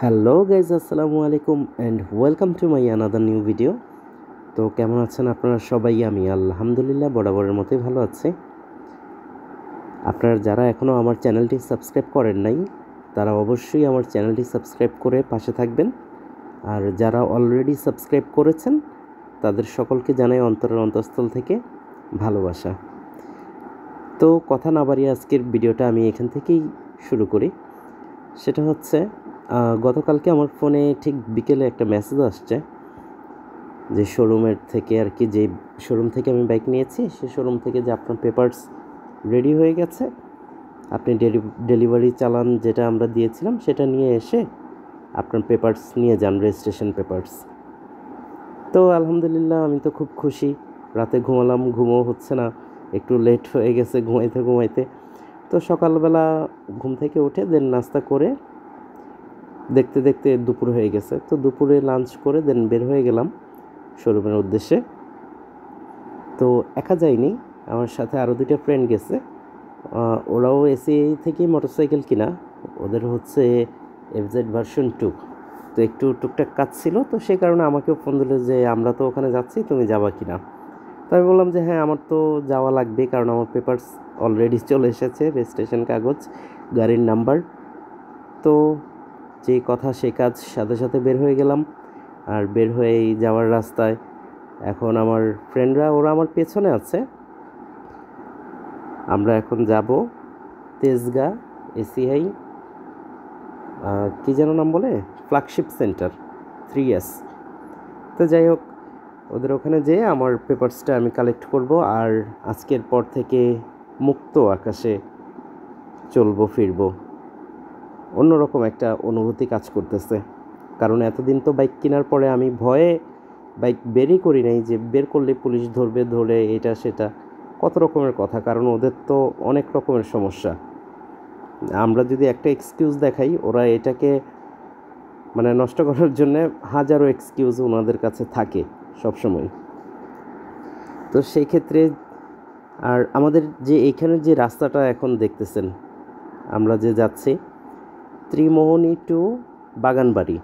Hello guys, আসসালামু আলাইকুম and welcome to my another new video. তো কেমন আছেন আপনারা সবাই? আমি আলহামদুলিল্লাহ বরাবরের মতোই ভালো আছি। আপনারা যারা এখনও আমার চ্যানেলটি সাবস্ক্রাইব করেন নাই তারা অবশ্যই আমার চ্যানেলটি সাবস্ক্রাইব করে পাশে থাকবেন। আর যারা অলরেডি সাবস্ক্রাইব করেছেন তাদের সকলকে জানাই অন্তরের অন্তঃস্থল থেকে ভালোবাসা। তো কথা না বাড়িয়ে আজকের ভিডিওটা আমি এখান থেকেই শুরু করি। সেটা হচ্ছে গতকালকে আমার ফোনে ঠিক বিকেলে একটা মেসেজ আসছে যে শোরুমের থেকে আর কি, যে শোরুম থেকে আমি বাইক নিয়েছি সে শোরুম থেকে যে আপনার পেপারস রেডি হয়ে গেছে, আপনি ডেলিভারি চালান যেটা আমরা দিয়েছিলাম সেটা নিয়ে এসে আপনার পেপারস নিয়ে যান, রেজিস্ট্রেশন পেপারস। তো আলহামদুলিল্লাহ আমি তো খুব খুশি। রাতে ঘুমালাম, ঘুমও হচ্ছে না, একটু লেট হয়ে গেছে ঘুমাইতে ঘুমাইতে। তো সকালবেলা ঘুম থেকে উঠে দেন নাস্তা করে দেখতে দেখতে দুপুর হয়ে গেছে। তো দুপুরে লাঞ্চ করে দেন বের হয়ে গেলাম শোরুমের উদ্দেশ্যে। তো একা যাইনি, আমার সাথে আরও দুটো ফ্রেন্ড গেছে। ওরাও এসি থেকেই মোটরসাইকেল কিনা, ওদের হচ্ছে এফজেড ভার্সন 2। তো একটু টুকটাক কাজ ছিল, তো সেই কারণে আমাকেও ফোন দিল যে আমরা তো ওখানে যাচ্ছি, তুমি যাবা কিনা। তো আমি বললাম যে হ্যাঁ, আমার তো যাওয়া লাগবে, কারণ আমার পেপারস অলরেডি চলে এসেছে, রেজিস্ট্রেশন কাগজ, গাড়ির নাম্বার। তো যেই কথা সেই কাজ, সাথে সাথে বের হয়ে গেলাম। আর বের হয়েই যাওয়ার রাস্তায় এখন আমার ফ্রেন্ডরা ওরা আমার পেছনে আছে। আমরা এখন যাব তেজগাঁ এসিআই, কী যেন নাম বলে, ফ্ল্যাগশিপ সেন্টার 3S। তো যাই হোক, ওদের ওখানে যেয়ে আমার পেপারসটা আমি কালেক্ট করব। আর আজকের পর থেকে মুক্ত আকাশে চলবো ফিরবো, অন্যরকম একটা অনুভূতি কাজ করতেছে। কারণ এতদিন তো বাইক কেনার পরে আমি ভয়ে বাইক বেরই করি নাই, যে বের করলে পুলিশ ধরবে, ধরে এটা সেটা কত রকমের কথা। কারণ ওদের তো অনেক রকমের সমস্যা। আমরা যদি একটা এক্সকিউজ দেখাই, ওরা এটাকে মানে নষ্ট করার জন্য হাজারো এক্সকিউজ ওনাদের কাছে থাকে সবসময়। তো সেই ক্ষেত্রে আর আমাদের যে এইখানের যে রাস্তাটা এখন দেখতেছেন, আমরা যে যাচ্ছি ত্রিমোহনী টু বাগানবাড়ি,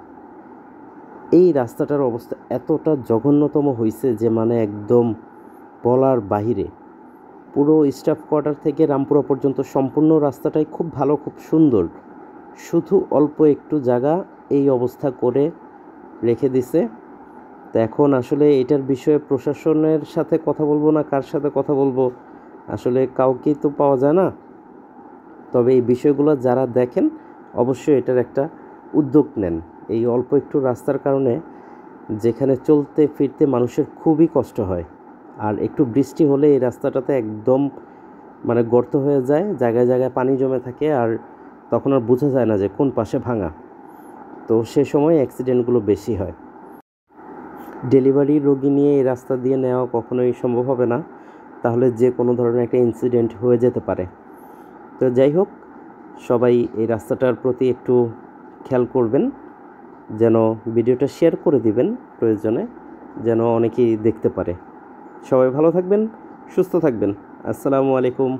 এই রাস্তাটার অবস্থা এতটা জঘন্যতম হয়েছে যে মানে একদম বলার বাহিরে। পুরো স্টাফ কোয়ার্টার থেকে রামপুরা পর্যন্ত সম্পূর্ণ রাস্তাটাই খুব ভালো, খুব সুন্দর, শুধু অল্প একটু জায়গা এই অবস্থা করে রেখে দিছে। তো এখন আসলে এটার বিষয়ে প্রশাসনের সাথে কথা বলবো না কার সাথে কথা বলবো, আসলে কাউকেই তো পাওয়া যায় না। তবে এই বিষয়গুলো যারা দেখেন অবশ্যই এটার একটা উদ্যোগ নেন। এই অল্প একটু রাস্তার কারণে যেখানে চলতে ফিরতে মানুষের খুবই কষ্ট হয়। আর একটু বৃষ্টি হলে এই রাস্তাটাতে একদম মানে গর্ত হয়ে যায়, জায়গায় জায়গায় পানি জমে থাকে, আর তখন আর বোঝা যায় না যে কোন পাশে ভাঙা। তো সে সময় অ্যাক্সিডেন্টগুলো বেশি হয়। ডেলিভারি রোগী নিয়ে এই রাস্তা দিয়ে নেওয়া কখনোই সম্ভব হবে না, তাহলে যে কোনো ধরনের একটা ইনসিডেন্ট হয়ে যেতে পারে। তো যাই হোক, সবাই এই রাস্তাটার প্রতি একটু খেয়াল করবেন, যেন ভিডিওটা শেয়ার করে দিবেন প্রয়োজনে, যেন অনেকেই দেখতে পারে। সবাই ভালো থাকবেন, সুস্থ থাকবেন। আসসালামু আলাইকুম।